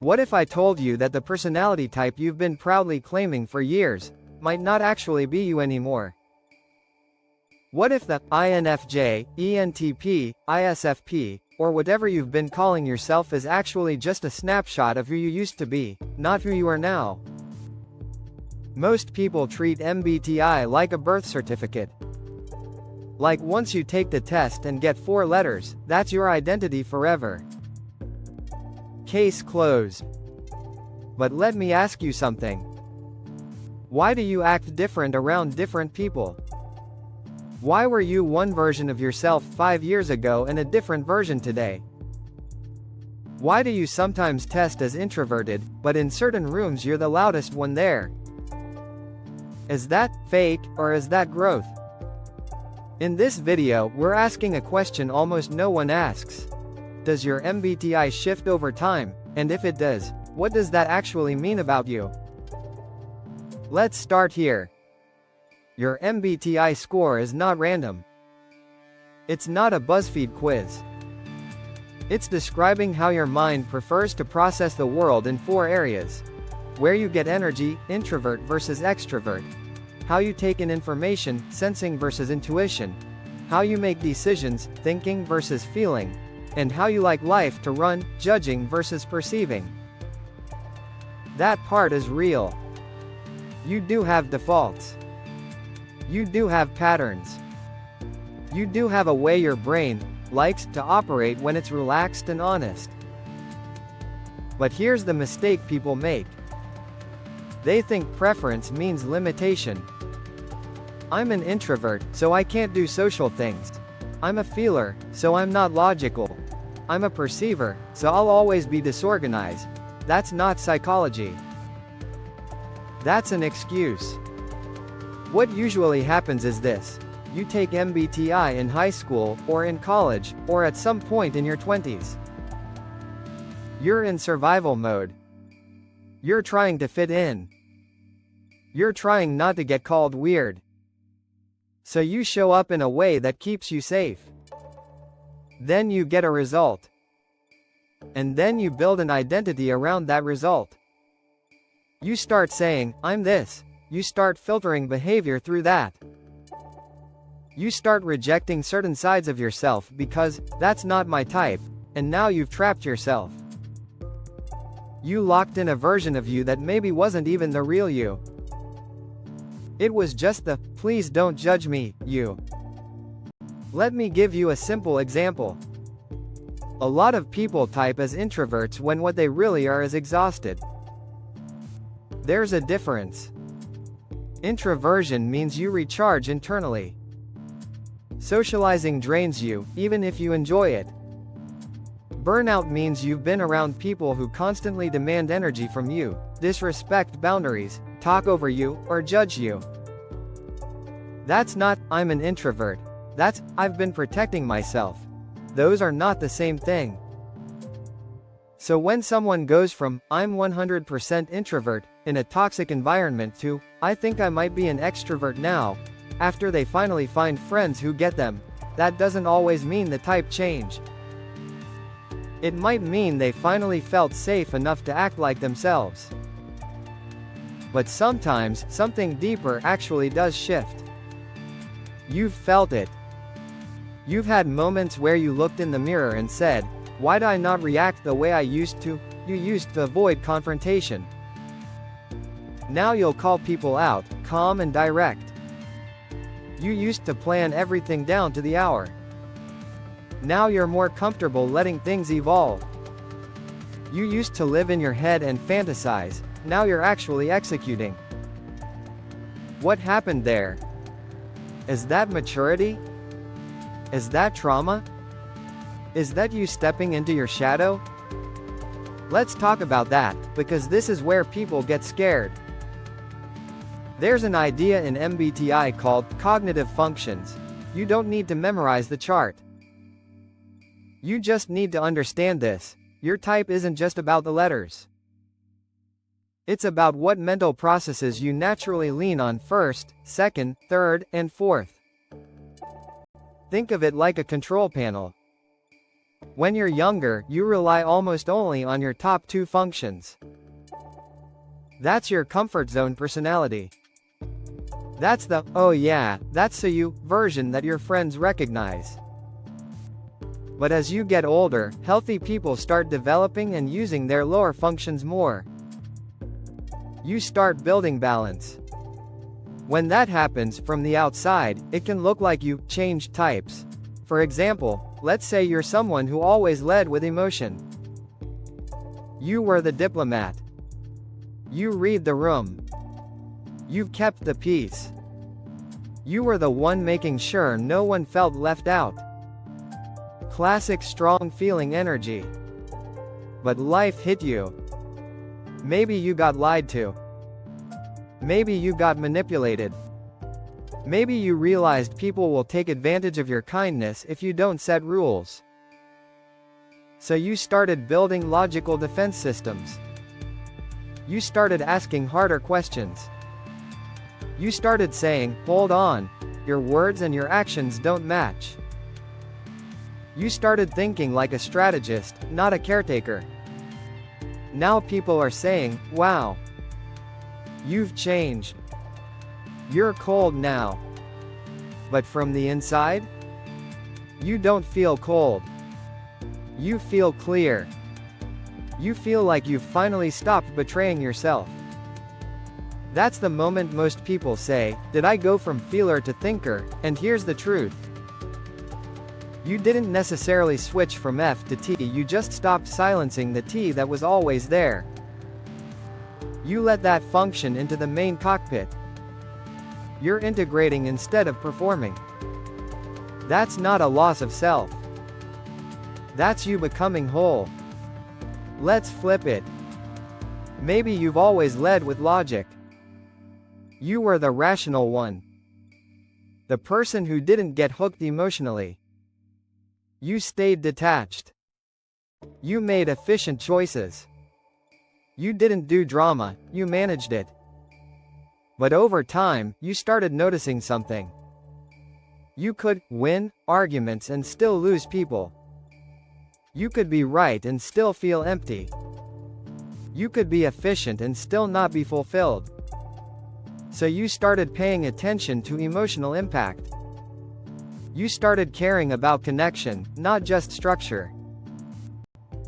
What if I told you that the personality type you've been proudly claiming for years might not actually be you anymore? What if the INFJ, ENTP, ISFP, or whatever you've been calling yourself is actually just a snapshot of who you used to be, not who you are now? Most people treat MBTI like a birth certificate. Like once you take the test and get 4 letters, that's your identity forever. Case closed. But let me ask you something. Why do you act different around different people? Why were you one version of yourself 5 years ago and a different version today? Why do you sometimes test as introverted, but in certain rooms you're the loudest one there? Is that fake, or is that growth? In this video, we're asking a question almost no one asks. Does your MBTI shift over time? And if it does, what does that actually mean about you? Let's start here. Your MBTI score is not random. It's not a BuzzFeed quiz. It's describing how your mind prefers to process the world in 4 areas. Where you get energy, introvert versus extrovert. How you take in information, sensing versus intuition. How you make decisions, thinking versus feeling. And how you like life to run, judging versus perceiving. That part is real. You do have defaults. You do have patterns. You do have a way your brain likes to operate when it's relaxed and honest. But here's the mistake people make. They think preference means limitation. I'm an introvert, so I can't do social things. I'm a feeler, so I'm not logical. I'm a perceiver, so I'll always be disorganized. That's not psychology. That's an excuse. What usually happens is this. You take MBTI in high school, or in college, or at some point in your 20s. You're in survival mode. You're trying to fit in. You're trying not to get called weird. So you show up in a way that keeps you safe. Then you get a result. And then you build an identity around that result. You start saying, I'm this. You start filtering behavior through that. You start rejecting certain sides of yourself because, that's not my type, and now you've trapped yourself. You locked in a version of you that maybe wasn't even the real you. It was just the, please don't judge me, you. Let me give you a simple example. A lot of people type as introverts when what they really are is exhausted. There's a difference. Introversion means you recharge internally. Socializing drains you, even if you enjoy it. Burnout means you've been around people who constantly demand energy from you, disrespect boundaries, talk over you, or judge you. That's not, I'm an introvert. That's, I've been protecting myself. Those are not the same thing. So when someone goes from, I'm 100% introvert, in a toxic environment to, I think I might be an extrovert now, after they finally find friends who get them, that doesn't always mean the type change. It might mean they finally felt safe enough to act like themselves. But sometimes, something deeper actually does shift. You've felt it. You've had moments where you looked in the mirror and said, why do I not react the way I used to? You used to avoid confrontation. Now you'll call people out, calm and direct. You used to plan everything down to the hour. Now you're more comfortable letting things evolve. You used to live in your head and fantasize, now you're actually executing. What happened there? Is that maturity? Is that trauma? Is that you stepping into your shadow? Let's talk about that, because this is where people get scared. There's an idea in MBTI called cognitive functions. You don't need to memorize the chart. You just need to understand this. Your type isn't just about the letters. It's about what mental processes you naturally lean on first, second, third, and fourth. Think of it like a control panel. When you're younger, you rely almost only on your top two functions. That's your comfort zone personality. That's the, oh yeah, that's so you, version that your friends recognize. But as you get older, healthy people start developing and using their lower functions more. You start building balance. When that happens from the outside, it can look like you change types. For example, let's say you're someone who always led with emotion. You were the diplomat. You read the room. You kept the peace. You were the one making sure no one felt left out. Classic strong feeling energy. But life hit you. Maybe you got lied to. Maybe you got manipulated. Maybe you realized people will take advantage of your kindness if you don't set rules. So you started building logical defense systems. You started asking harder questions. You started saying, hold on, your words and your actions don't match. You started thinking like a strategist, not a caretaker. Now people are saying, wow, you've changed. You're cold now. But from the inside, you don't feel cold. You feel clear. You feel like you've finally stopped betraying yourself. That's the moment most people say, did I go from feeler to thinker? And here's the truth. You didn't necessarily switch from F to T, you just stopped silencing the T that was always there. You let that function into the main cockpit. You're integrating instead of performing. That's not a loss of self. That's you becoming whole. Let's flip it. Maybe you've always led with logic. You were the rational one. The person who didn't get hooked emotionally. You stayed detached. You made efficient choices. You didn't do drama, you managed it. But over time, you started noticing something. You could win arguments and still lose people. You could be right and still feel empty. You could be efficient and still not be fulfilled. So you started paying attention to emotional impact. You started caring about connection, not just structure.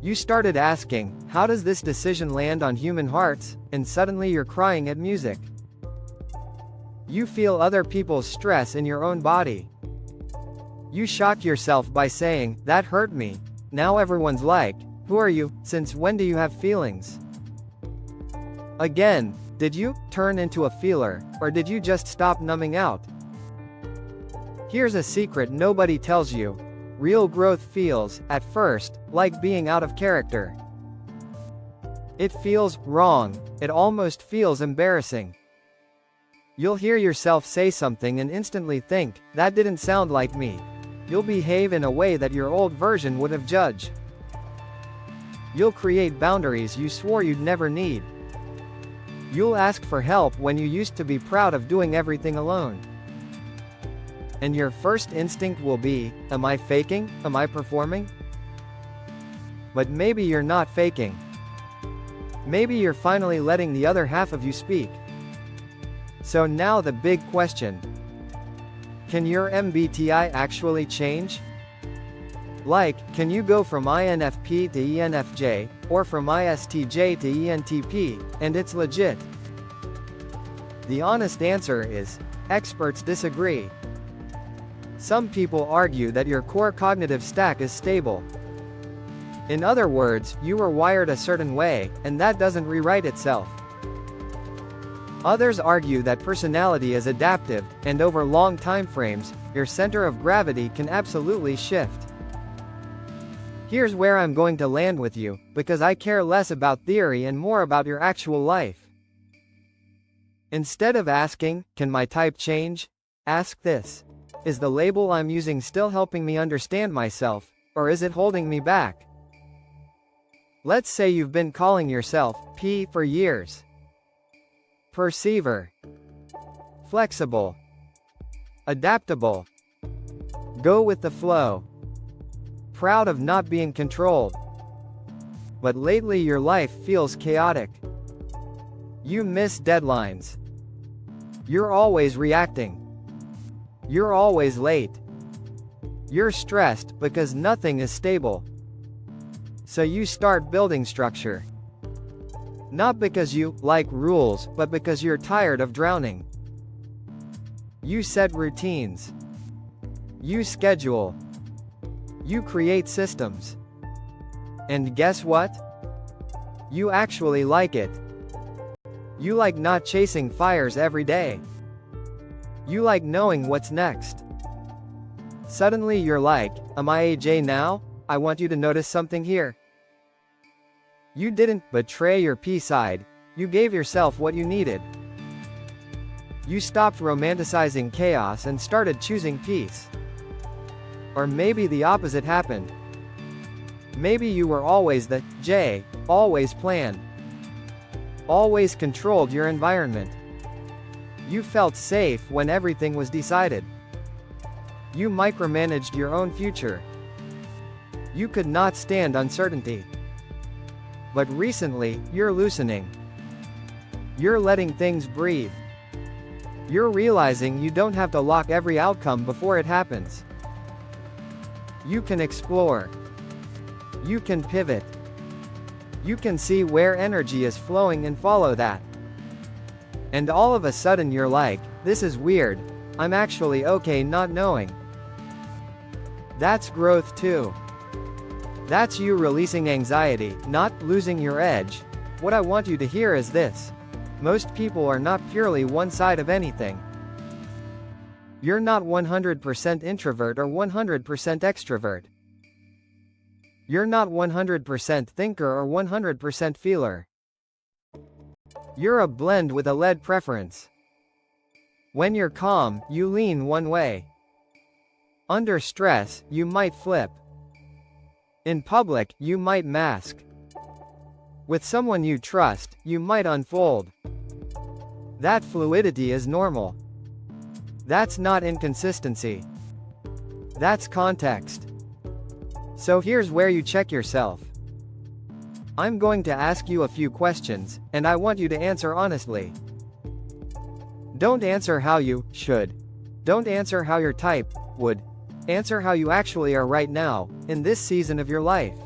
You started asking, how does this decision land on human hearts? And suddenly you're crying at music. You feel other people's stress in your own body. You shock yourself by saying, that hurt me. Now everyone's like, who are you? Since when do you have feelings? Again, did you turn into a feeler, or did you just stop numbing out? Here's a secret nobody tells you. Real growth feels, at first, like being out of character. It feels wrong, it almost feels embarrassing. You'll hear yourself say something and instantly think, that didn't sound like me. You'll behave in a way that your old version would have judged. You'll create boundaries you swore you'd never need. You'll ask for help when you used to be proud of doing everything alone. And your first instinct will be, am I faking? Am I performing? But maybe you're not faking. Maybe you're finally letting the other half of you speak. So now the big question. Can your MBTI actually change? Like, can you go from INFP to ENFJ, or from ISTJ to ENTP, and it's legit? The honest answer is, experts disagree. Some people argue that your core cognitive stack is stable. In other words, you were wired a certain way, and that doesn't rewrite itself. Others argue that personality is adaptive, and over long time frames, your center of gravity can absolutely shift. Here's where I'm going to land with you, because I care less about theory and more about your actual life. Instead of asking, can my type change? Ask this. Is the label I'm using still helping me understand myself, or is it holding me back? Let's say you've been calling yourself P for years. Perceiver. Flexible. Adaptable. Go with the flow. proud of not being controlled. But lately your life feels chaotic. You miss deadlines. You're always reacting. You're always late. You're stressed because nothing is stable. So you start building structure. Not because you like rules, but because you're tired of drowning. You set routines. You schedule. You create systems. And guess what? You actually like it. You like not chasing fires every day. You like knowing what's next. Suddenly you're like, am I a J now? I want you to notice something here. You didn't betray your P side, you gave yourself what you needed. You stopped romanticizing chaos and started choosing peace. Or maybe the opposite happened. Maybe you were always the J, always planned. Always controlled your environment. You felt safe when everything was decided. You micromanaged your own future. You could not stand uncertainty. But recently, you're loosening. You're letting things breathe. You're realizing you don't have to lock every outcome before it happens. You can explore. You can pivot. You can see where energy is flowing and follow that. And all of a sudden you're like, this is weird, I'm actually okay not knowing. That's growth too. That's you releasing anxiety, not losing your edge. What I want you to hear is this. Most people are not purely one side of anything. You're not 100% introvert or 100% extrovert. You're not 100% thinker or 100% feeler. You're a blend with a lead preference. When you're calm, you lean one way. Under stress, you might flip. In public, you might mask. With someone you trust, you might unfold. That fluidity is normal. That's not inconsistency. That's context. So here's where you check yourself. I'm going to ask you a few questions, and I want you to answer honestly. Don't answer how you should. Don't answer how your type would. Answer how you actually are right now, in this season of your life.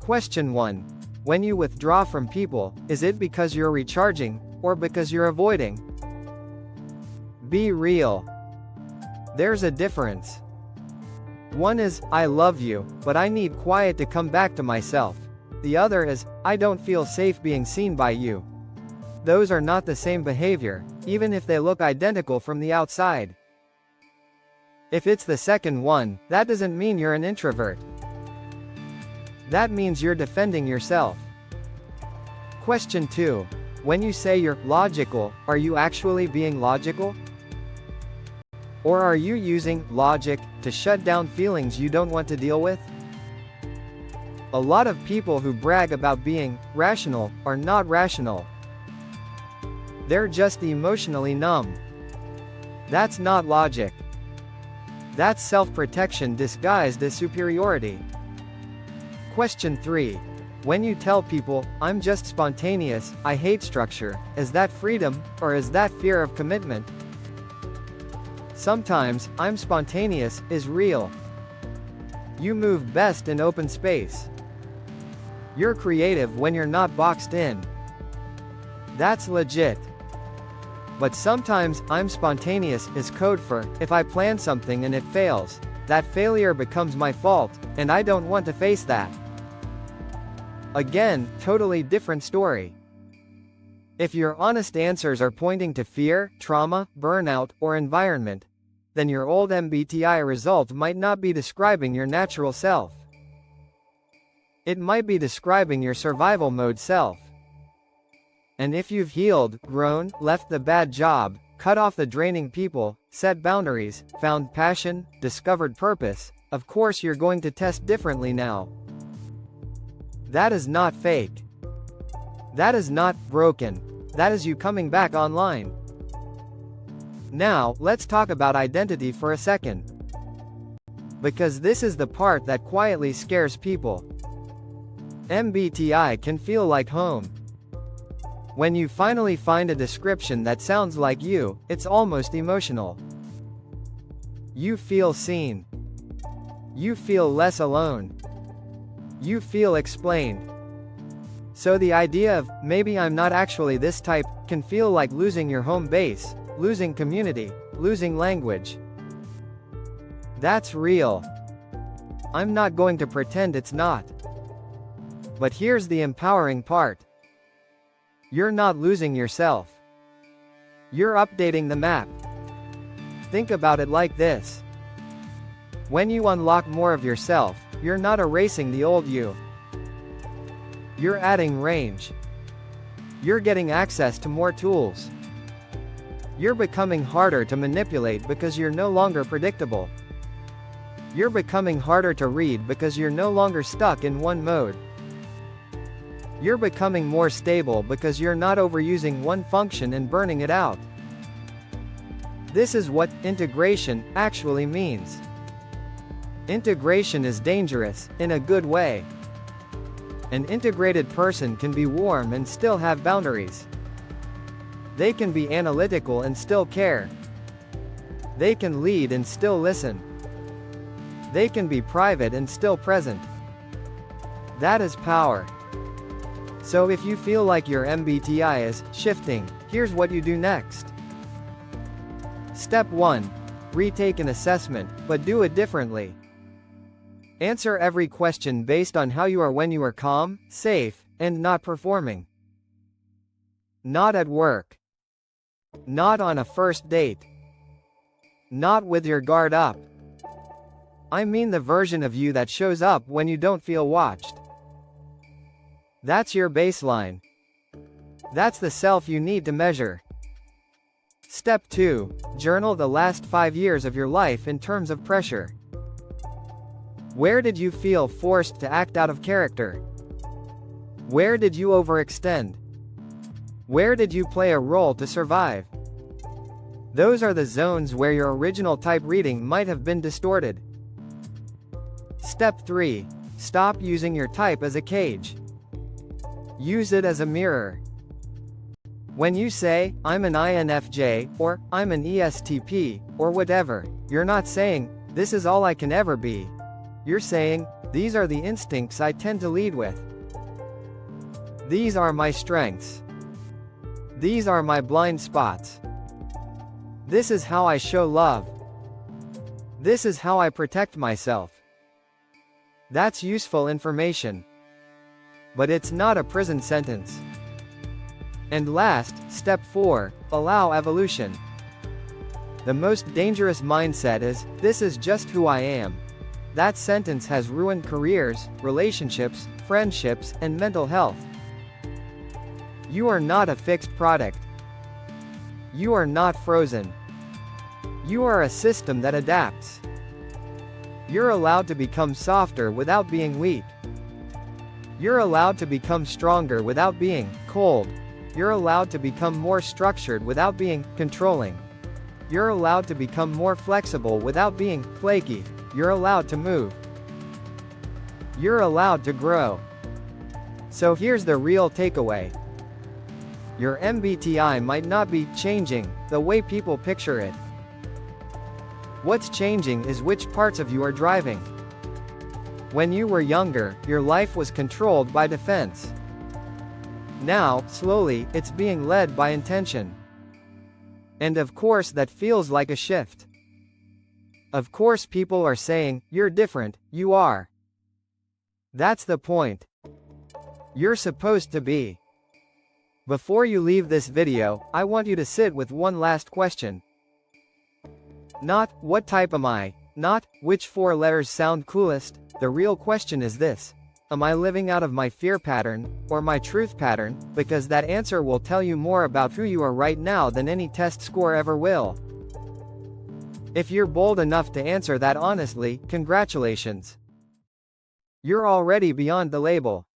Question 1. When you withdraw from people, is it because you're recharging, or because you're avoiding? Be real. There's a difference. One is, I love you, but I need quiet to come back to myself. The other is, I don't feel safe being seen by you. Those are not the same behavior, even if they look identical from the outside. If it's the second one, that doesn't mean you're an introvert. That means you're defending yourself. Question 2. When you say you're logical, are you actually being logical? Or are you using logic to shut down feelings you don't want to deal with? A lot of people who brag about being rational are not rational. They're just emotionally numb. That's not logic. That's self-protection disguised as superiority. Question 3. When you tell people, I'm just spontaneous, I hate structure, is that freedom, or is that fear of commitment? Sometimes, I'm spontaneous, is real. You move best in open space. You're creative when you're not boxed in. That's legit. But sometimes, I'm spontaneous is code for, if I plan something and it fails, that failure becomes my fault, and I don't want to face that. Again, totally different story. If your honest answers are pointing to fear, trauma, burnout, or environment, then your old MBTI result might not be describing your natural self. It might be describing your survival mode self. And if you've healed, grown, left the bad job, cut off the draining people, set boundaries, found passion, discovered purpose, of course you're going to test differently now. That is not fake. That is not broken. That is you coming back online. Now, let's talk about identity for a second. Because this is the part that quietly scares people. MBTI can feel like home. When you finally find a description that sounds like you, it's almost emotional. You feel seen. You feel less alone. You feel explained. So the idea of, maybe I'm not actually this type, can feel like losing your home base, losing community, losing language. That's real. I'm not going to pretend it's not. But here's the empowering part. You're not losing yourself. You're updating the map. Think about it like this. When you unlock more of yourself, you're not erasing the old you. You're adding range. You're getting access to more tools. You're becoming harder to manipulate because you're no longer predictable. You're becoming harder to read because you're no longer stuck in one mode. You're becoming more stable because you're not overusing one function and burning it out. This is what integration actually means. Integration is dangerous, in a good way. An integrated person can be warm and still have boundaries. They can be analytical and still care. They can lead and still listen. They can be private and still present. That is power. So if you feel like your MBTI is shifting, here's what you do next. Step 1. Retake an assessment, but do it differently. Answer every question based on how you are when you are calm, safe, and not performing. Not at work. Not on a first date. Not with your guard up. I mean the version of you that shows up when you don't feel watched. That's your baseline. That's the self you need to measure. Step 2. Journal the last 5 years of your life in terms of pressure. Where did you feel forced to act out of character? Where did you overextend? Where did you play a role to survive? Those are the zones where your original type reading might have been distorted. Step 3. Stop using your type as a cage. Use it as a mirror. When you say, I'm an INFJ, or, I'm an ESTP, or whatever, you're not saying, this is all I can ever be. You're saying, these are the instincts I tend to lead with. These are my strengths. These are my blind spots. This is how I show love. This is how I protect myself. That's useful information. But it's not a prison sentence. And last, step 4, allow evolution. The most dangerous mindset is, this is just who I am. That sentence has ruined careers, relationships, friendships, and mental health. You are not a fixed product. You are not frozen. You are a system that adapts. You're allowed to become softer without being weak. You're allowed to become stronger without being cold. You're allowed to become more structured without being controlling. You're allowed to become more flexible without being flaky. You're allowed to move. You're allowed to grow. So here's the real takeaway. Your MBTI might not be changing the way people picture it. What's changing is which parts of you are driving. When you were younger, your life was controlled by defense. Now, slowly, it's being led by intention. And of course that feels like a shift. Of course people are saying, you're different, you are. That's the point. You're supposed to be. Before you leave this video, I want you to sit with one last question. Not, what type am I? Not, which 4 letters sound coolest? The real question is this. Am I living out of my fear pattern, or my truth pattern? Because that answer will tell you more about who you are right now than any test score ever will. If you're bold enough to answer that honestly, congratulations. You're already beyond the label.